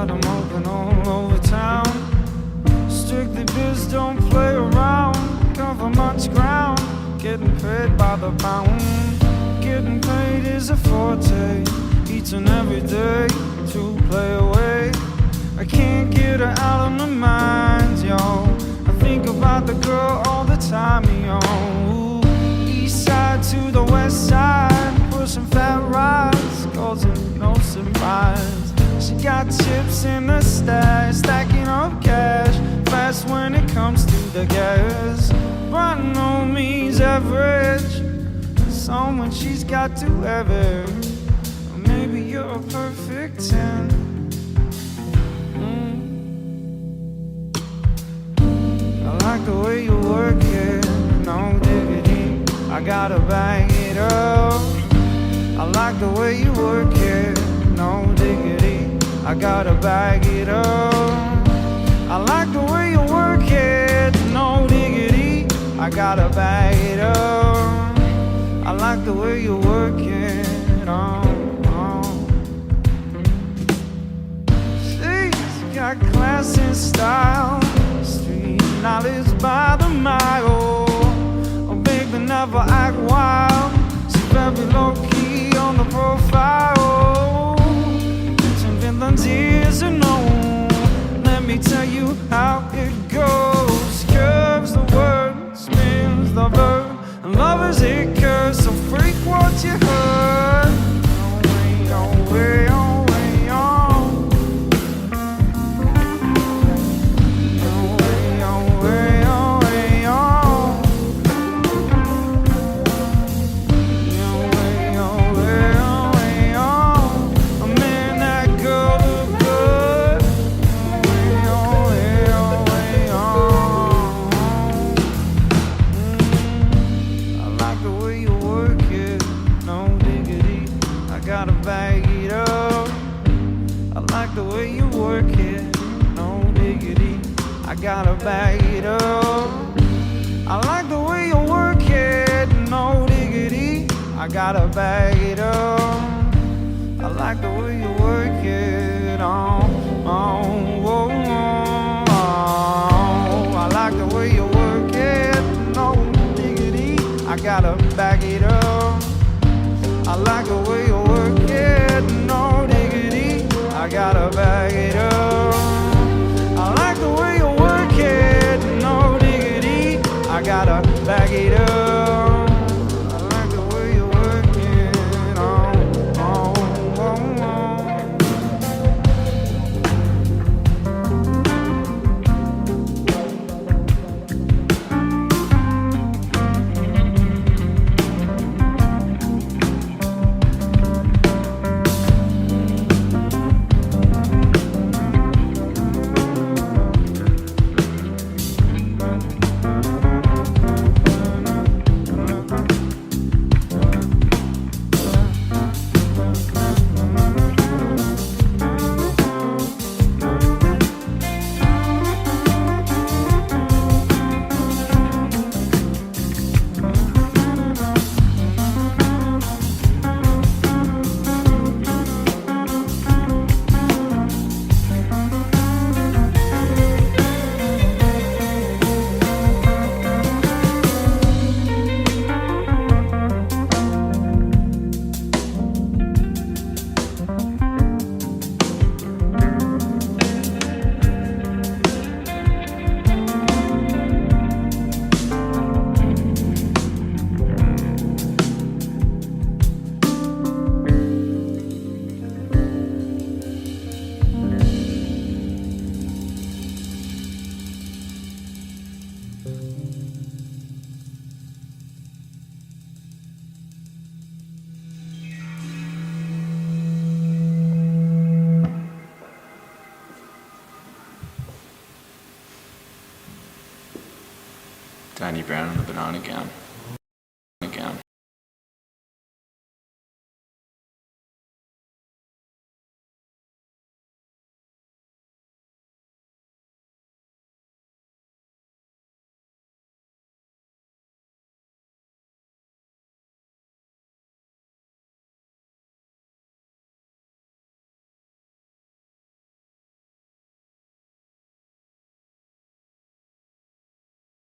got 'em open all over town. Strictly biz, don't play around. Cover much ground, getting paid by the pound. Getting paid is a forte, each and every day to play away. I can't get her out of my mind, yo. I think about the girl all the time, yo. East side to the west side, pushing fat rides, causing no surprise. She got chips in the stash, stacking up cash, fast when it comes to the gas. By no means average, someone she's got to average. Or maybe you're a perfect 10. I like the way you work it, no diggity, I gotta bang it up. I like the way you work it, no diggity, I gotta bag it up. I like the way you work it, no diggity, I gotta bag it up. I like the way you work it, She's got class and style, street knowledge by the mile. A big but never act wild, she's very low key on the profile. Finland's ears are known, let me tell you how it goes. Curves the word, spins the verb, and love is it curves, so freak what you heard. Oh, way, oh, way, oh. Oh, way, oh, way, oh, way, oh. Oh, way, oh, way, oh, way, oh. Man, that girl look good. Oh, way, oh, way, oh. I like the way you work it, no diggity, I gotta bag it up. I like the way you work it, no diggity, I gotta bag it up. I like the way you work it, no diggity, I gotta bag it up. I like the way you work it, I like the way you work it, no diggity, I gotta bag it up. I like the way you work it, no diggity, I gotta bag it up. I like the way you work it, no diggity, I gotta bag it up. I like the way you work it, Danny Brown in the banana gown.